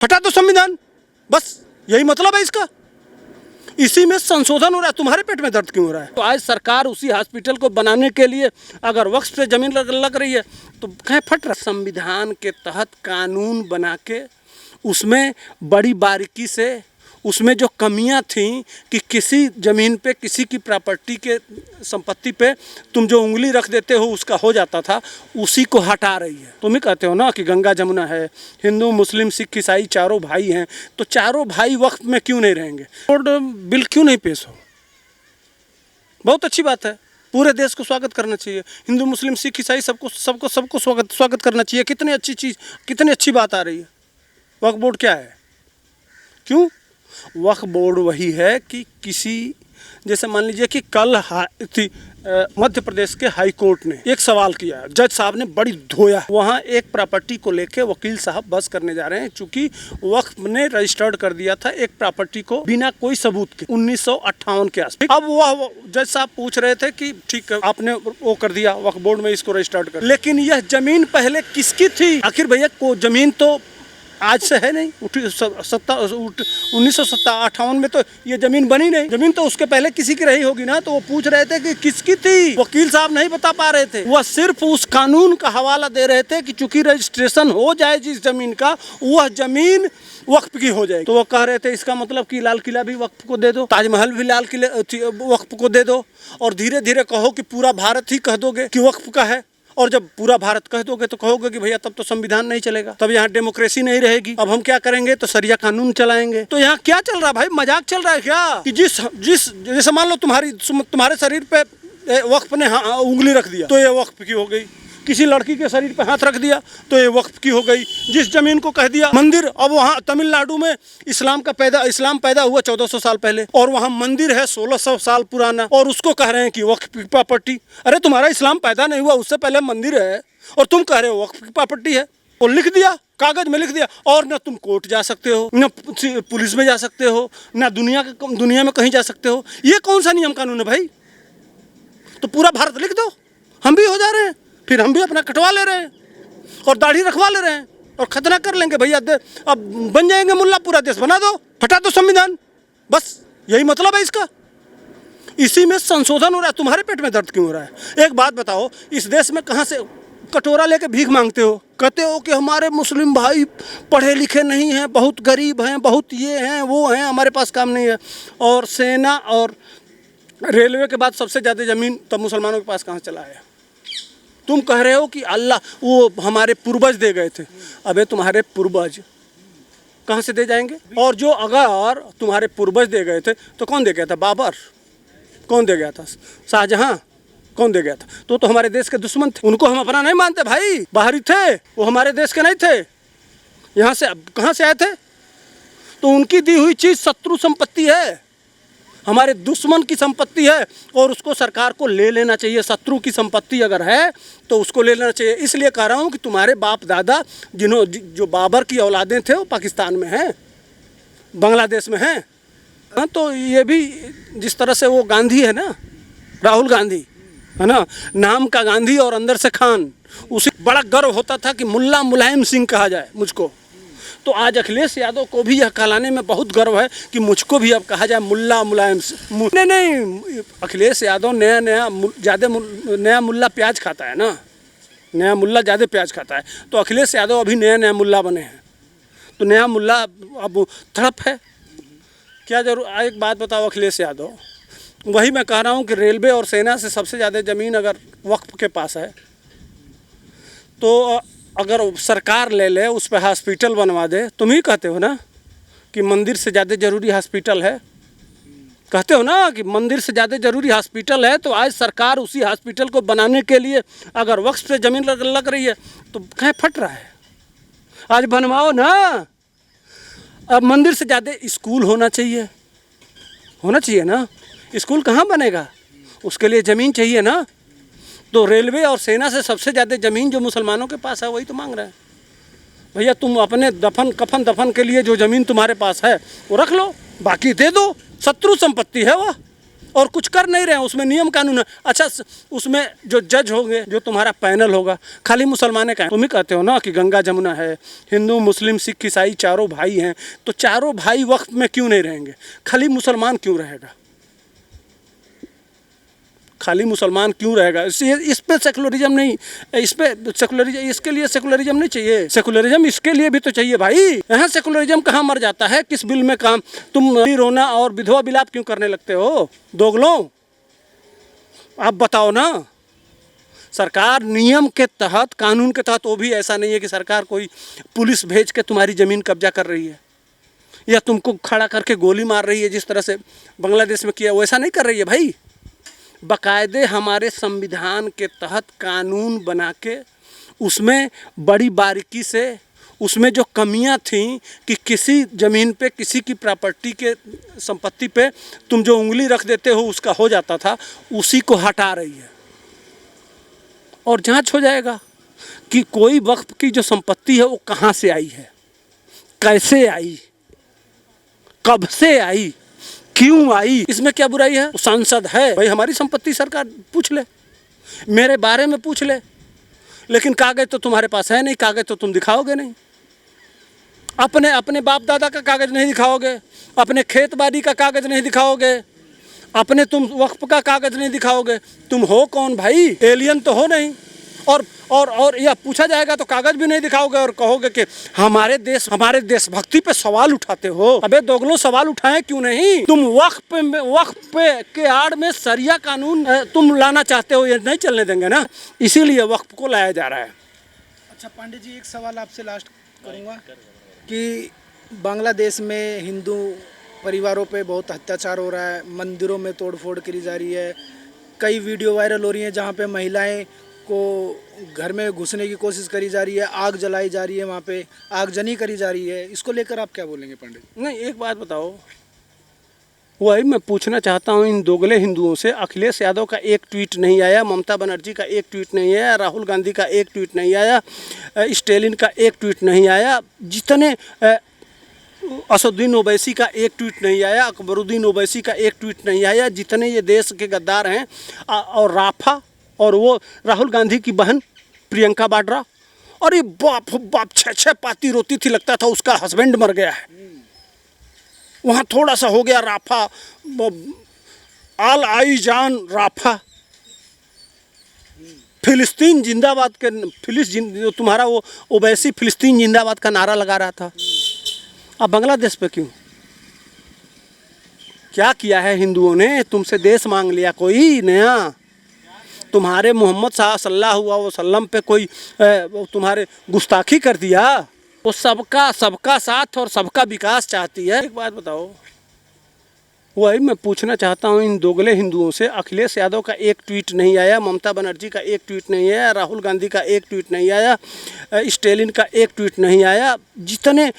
हटा दो संविधान, बस यही मतलब है इसका। इसी में संशोधन हो रहा है। तुम्हारे पेट में दर्द क्यों हो रहा है? तो आज सरकार उसी हॉस्पिटल को बनाने के लिए अगर वक्फ से जमीन लग रही है तो कहीं फट रहा। संविधान के तहत कानून बना के उसमें बड़ी बारीकी से उसमें जो कमियां थीं कि किसी ज़मीन पे किसी की प्रॉपर्टी के संपत्ति पे तुम जो उंगली रख देते हो उसका हो जाता था, उसी को हटा रही है। तुम ही कहते हो ना कि गंगा जमुना है, हिंदू मुस्लिम सिख ईसाई चारों भाई हैं, तो चारों भाई वक्त में क्यों नहीं रहेंगे? और बिल क्यों नहीं पेश हो? बहुत अच्छी बात है, पूरे देश को स्वागत करना चाहिए। हिंदू मुस्लिम सिख ईसाई सबको सबको सबको स्वागत करना चाहिए। कितनी अच्छी चीज़, कितनी अच्छी बात आ रही है। वक्फ बोर्ड क्या है? क्यों? वक्फ बोर्ड वही है कि किसी, जैसे मान लीजिए कि कल मध्य प्रदेश के हाई कोर्ट ने एक सवाल किया, जज साहब ने बड़ी धोया। वहाँ एक प्रॉपर्टी को लेके वकील साहब बहस करने जा रहे हैं, चूंकि वक्फ ने रजिस्टर्ड कर दिया था एक प्रॉपर्टी को बिना कोई सबूत के 1958 के आसपास। अब वह जज साहब पूछ रहे थे कि ठीक है आपने वो कर दिया, वक्फ बोर्ड में इसको रजिस्टर्ड कर, लेकिन यह जमीन पहले किसकी थी? आखिर भैया को जमीन तो आज से है नहीं, 1958 में तो ये जमीन बनी नहीं। जमीन तो उसके पहले किसी की रही होगी ना। तो वो पूछ रहे थे कि किसकी थी, वकील साहब नहीं बता पा रहे थे। वह सिर्फ उस कानून का हवाला दे रहे थे कि चूंकि रजिस्ट्रेशन हो जाए जिस जमीन का, वह जमीन वक्फ की हो जाएगी। तो वो कह रहे थे इसका मतलब कि लाल किला भी वक्फ को दे दो, ताजमहल भी लाल किले वक्फ को दे दो, और धीरे धीरे कहो कि पूरा भारत ही कह दोगे कि वक्फ का है। और जब पूरा भारत कह दोगे तो कहोगे कि भैया तब तो संविधान नहीं चलेगा, तब यहाँ डेमोक्रेसी नहीं रहेगी। अब हम क्या करेंगे? तो सरिया कानून चलाएंगे। तो यहाँ क्या चल रहा है भाई? मजाक चल रहा है क्या? कि जिस जैसे मान लो तुम्हारे शरीर पे वक्फ ने उंगली रख दिया तो ये वक्फ की हो गई। किसी लड़की के शरीर पे हाथ रख दिया तो ये वक्फ की हो गई। जिस जमीन को कह दिया मंदिर, अब वहाँ तमिलनाडु में इस्लाम पैदा हुआ 1400 साल पहले, और वहाँ मंदिर है 1600 साल पुराना, और उसको कह रहे हैं कि वक्फ की प्रॉपर्टी। अरे तुम्हारा इस्लाम पैदा नहीं हुआ, उससे पहले मंदिर है और तुम कह रहे हो वक्फ की प्रॉपर्टी है। और लिख दिया, कागज में लिख दिया, और न तुम कोर्ट जा सकते हो, न पुलिस में जा सकते हो, न दुनिया में कहीं जा सकते हो। ये कौन सा नियम कानून है भाई? तो पूरा भारत लिख दो, हम भी हो जा रहे हैं, फिर हम भी अपना कटवा ले रहे हैं और दाढ़ी रखवा ले रहे हैं और खतना कर लेंगे भैया। अब बन जाएंगे मुल्ला, पूरा देश बना दो, हटा दो संविधान, बस यही मतलब है इसका। इसी में संशोधन हो रहा है। तुम्हारे पेट में दर्द क्यों हो रहा है? एक बात बताओ, इस देश में कहाँ से कटोरा लेके भीख मांगते हो? कहते हो कि हमारे मुस्लिम भाई पढ़े लिखे नहीं हैं, बहुत गरीब हैं, बहुत ये हैं वो हैं, हमारे पास काम नहीं है। और सेना और रेलवे के बाद सबसे ज़्यादा ज़मीन तब मुसलमानों के पास कहाँ चला है? तुम कह रहे हो कि अल्लाह, वो हमारे पूर्वज दे गए थे। अबे तुम्हारे पूर्वज कहाँ से दे जाएंगे? और जो अगर तुम्हारे पूर्वज दे गए थे तो कौन दे गया था? बाबर कौन दे गया था? शाहजहां कौन दे गया था? तो हमारे देश के दुश्मन थे, उनको हम अपना नहीं मानते भाई। बाहरी थे वो, हमारे देश के नहीं थे। यहाँ से कहाँ से आए थे? तो उनकी दी हुई चीज़ शत्रु संपत्ति है, हमारे दुश्मन की संपत्ति है, और उसको सरकार को ले लेना चाहिए। शत्रु की संपत्ति अगर है तो उसको ले लेना चाहिए। इसलिए कह रहा हूँ कि तुम्हारे बाप दादा जो बाबर की औलादें थे वो पाकिस्तान में हैं, बांग्लादेश में हैं। हाँ, तो ये भी जिस तरह से वो गांधी है ना, राहुल गांधी है ना, नाम का गांधी और अंदर से खान, उसे बड़ा गर्व होता था कि मुल्ला मुलायम सिंह कहा जाए मुझको। तो आज अखिलेश यादव को भी यह कहलाने में बहुत गर्व है कि मुझको भी अब कहा जाए मुल्ला मुलायम सिंह। नहीं, अखिलेश यादव नया मुल्ला प्याज खाता है ना, नया मुल्ला ज़्यादा प्याज खाता है। तो अखिलेश यादव अभी नया मुल्ला बने हैं, तो नया मुल्ला अब तड़प है क्या? जरूर। एक बात बताओ अखिलेश यादव, वही मैं कह रहा हूँ कि रेलवे और सेना से सबसे ज़्यादा ज़मीन अगर वक्फ के पास है, तो अगर सरकार ले ले, उस पर हॉस्पिटल बनवा दे। तुम ही कहते हो ना कि मंदिर से ज़्यादा ज़रूरी हॉस्पिटल है, कहते हो ना कि मंदिर से ज़्यादा ज़रूरी हॉस्पिटल है। तो आज सरकार उसी हॉस्पिटल को बनाने के लिए अगर वक्फ से ज़मीन लग रही है तो कहीं फट रहा है? आज बनवाओ ना। अब मंदिर से ज़्यादा स्कूल होना चाहिए ना। स्कूल कहाँ बनेगा? उसके लिए ज़मीन चाहिए ना। तो रेलवे और सेना से सबसे ज़्यादा ज़मीन जो मुसलमानों के पास है वही तो मांग रहे हैं। भैया तुम अपने कफन दफन के लिए जो ज़मीन तुम्हारे पास है वो रख लो, बाकी दे दो। शत्रु संपत्ति है वह, और कुछ कर नहीं रहे हैं। उसमें नियम कानून है। अच्छा, उसमें जो जज होंगे, जो तुम्हारा पैनल होगा, खाली मुसलमाने का है। तुम ही कहते हो ना कि गंगा जमुना है, हिंदू मुस्लिम सिख ईसाई चारों भाई हैं, तो चारों भाई वक्त में क्यों नहीं रहेंगे? खाली मुसलमान क्यों रहेगा? खाली मुसलमान क्यों रहेगा? इस पे सेकुलरिज्म नहीं, इस पे सेकुलरिज्म, इसके लिए सेकुलरिज्म नहीं चाहिए। सेकुलरिज्म इसके लिए भी तो चाहिए भाई। यहाँ सेकुलरिज्म कहाँ मर जाता है? किस बिल में काम? तुम रोना और विधवा विलाप क्यों करने लगते हो दोगलों? आप बताओ ना। सरकार नियम के तहत, कानून के तहत, वो भी ऐसा नहीं है कि सरकार कोई पुलिस भेज के तुम्हारी ज़मीन कब्जा कर रही है या तुमको खड़ा करके गोली मार रही है जिस तरह से बांग्लादेश में किया, वैसा नहीं कर रही है भाई। बाकायदे हमारे संविधान के तहत कानून बना के उसमें बड़ी बारीकी से, उसमें जो कमियां थीं कि किसी ज़मीन पे, किसी की प्रॉपर्टी के संपत्ति पे तुम जो उंगली रख देते हो उसका हो जाता था, उसी को हटा रही है। और जांच हो जाएगा कि कोई वक्फ की जो संपत्ति है वो कहाँ से आई है, कैसे आई, कब से आई, क्यों आई, इसमें क्या बुराई है? सांसद है भाई, हमारी संपत्ति सरकार पूछ ले, मेरे बारे में पूछ ले, लेकिन कागज तो तुम्हारे पास है नहीं, कागज तो तुम दिखाओगे नहीं। अपने बाप दादा का कागज नहीं दिखाओगे, अपने खेत बाड़ी का कागज नहीं दिखाओगे, अपने तुम वक्फ का कागज नहीं दिखाओगे। तुम हो कौन भाई? एलियन तो हो नहीं। और यह पूछा जाएगा तो कागज भी नहीं दिखाओगे और कहोगे कि हमारे देशभक्ति पे सवाल उठाते हो। अबे दोगलों, सवाल उठाएं क्यों नहीं? तुम वक्फ पे के आड़ में सरिया कानून तुम लाना चाहते हो, ये नहीं चलने देंगे ना, इसीलिए वक्फ को लाया जा रहा है। अच्छा पांडे जी, एक सवाल आपसे लास्ट करूँगा कि बांग्लादेश में हिंदू परिवारों पे बहुत अत्याचार हो रहा है, मंदिरों में तोड़फोड़ करी जा रही है, कई वीडियो वायरल हो रही हैं जहाँ पे महिलाएं को घर में घुसने की कोशिश करी जा रही है, आग जलाई जा रही है, वहाँ पे आगजनी करी जा रही है। इसको लेकर आप क्या बोलेंगे पंडित? नहीं, एक बात बताओ, वही मैं पूछना चाहता हूँ इन दोगले हिंदुओं से। अखिलेश यादव का एक ट्वीट नहीं आया, ममता बनर्जी का एक ट्वीट नहीं आया, राहुल गांधी का एक ट्वीट नहीं आया, स्टेलिन का एक ट्वीट नहीं आया, जितने असदुद्दीन ओवैसी का एक ट्वीट नहीं आया, अकबरुद्दीन ओवैसी का एक ट्वीट नहीं आया, जितने ये देश के गद्दार हैं, और राफा, और वो राहुल गांधी की बहन प्रियंका वाड्रा, और ये बाप बाप 6 पाती रोती थी, लगता था उसका हस्बैंड मर गया है। वहाँ थोड़ा सा हो गया राफा, आल आई जान राफा, फिलिस्तीन जिंदाबाद के तुम्हारा वो ओवैसी फिलिस्तीन जिंदाबाद का नारा लगा रहा था। अब बांग्लादेश पे क्यों? क्या किया है हिंदुओं ने? तुमसे देश मांग लिया कोई नया? तुम्हारे मोहम्मद सल्लल्लाहु अलैहि वसल्लम पे कोई तुम्हारे गुस्ताखी कर दिया? वो सबका साथ और सबका विकास चाहती है। एक बात बताओ, वही मैं पूछना चाहता हूँ इन दोगले हिंदुओं से। अखिलेश यादव का एक ट्वीट नहीं आया, ममता बनर्जी का एक ट्वीट नहीं आया, राहुल गांधी का एक ट्वीट नहीं आया, स्टेलिन का एक ट्वीट नहीं आया, जितने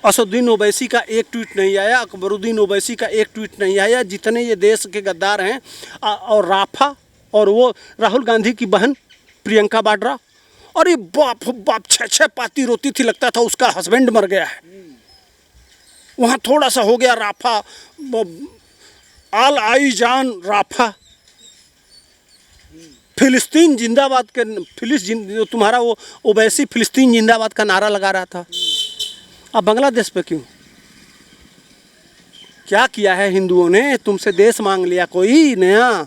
असदुद्दीन ओवैसी का एक ट्वीट नहीं आया, अकबरुद्दीन ओवैसी का एक ट्वीट नहीं आया, जितने ये देश के गद्दार हैं, और राफा, और वो राहुल गांधी की बहन प्रियंका वाड्रा, और ये बाप बाप 6 पाती रोती थी, लगता था उसका हस्बैंड मर गया है। वहाँ थोड़ा सा हो गया राफा, आल आई जान राफा, फिलिस्तीन जिंदाबाद के तुम्हारा वो ओवैसी फिलिस्तीन जिंदाबाद का नारा लगा रहा था। अब बांग्लादेश पे क्यों? क्या किया है हिंदुओं ने? तुमसे देश मांग लिया कोई नया?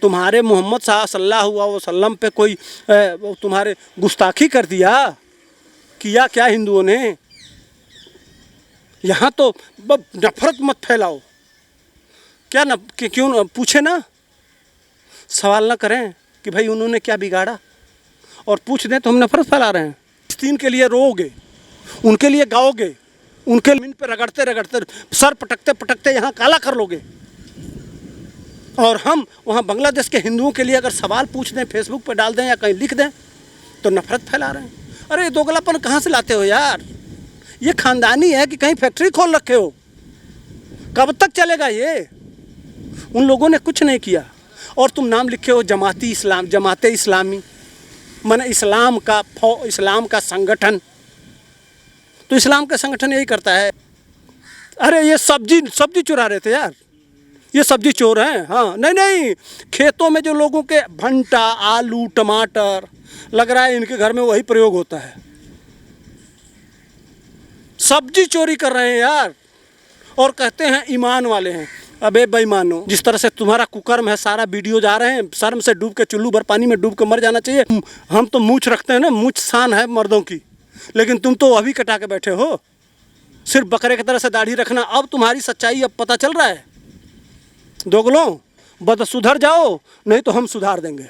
तुम्हारे मोहम्मद सल्लल्लाहु अलैहि वसल्लम पे कोई तुम्हारे गुस्ताखी कर दिया? किया क्या हिंदुओं ने? यहाँ तो नफरत मत फैलाओ। क्या न क्यों न पूछे ना, सवाल ना करें कि भाई उन्होंने क्या बिगाड़ा, और पूछ दें तो हम नफरत फैला रहे हैं। फिलिस्तीन के लिए रोओगे, उनके लिए गाओगे, उनके जमीन पे रगड़ते रगड़ते सर पटकते पटकते यहाँ काला कर लोगे, और हम वहाँ बांग्लादेश के हिंदुओं के लिए अगर सवाल पूछ दें, फेसबुक पे डाल दें या कहीं लिख दें तो नफरत फैला रहे हैं। अरे दोगलापन कहाँ से लाते हो यार? ये खानदानी है कि कहीं फैक्ट्री खोल रखे हो? कब तक चलेगा ये? उन लोगों ने कुछ नहीं किया, और तुम नाम लिखे हो जमाते इस्लामी, माने इस्लाम का संगठन। तो इस्लाम का संगठन यही करता है। अरे ये सब्जी चुरा रहे थे यार, ये सब्जी चोर हैं। हाँ नहीं नहीं, खेतों में जो लोगों के भंटा, आलू, टमाटर लग रहा है इनके घर में वही प्रयोग होता है। सब्जी चोरी कर रहे हैं यार, और कहते हैं ईमान वाले हैं। अबे बेईमानो, जिस तरह से तुम्हारा कुकर्म है, सारा वीडियो जा रहे हैं, शर्म से डूब के चुल्लू भर पानी में डूब के मर जाना चाहिए। हम तो मूछ रखते हैं ना, मूछ शान है मर्दों की, लेकिन तुम तो अभी कटा के बैठे हो। सिर्फ बकरे की तरह से दाढ़ी रखना, अब तुम्हारी सच्चाई अब पता चल रहा है। दोगलों, बद सुधर जाओ, नहीं तो हम सुधार देंगे।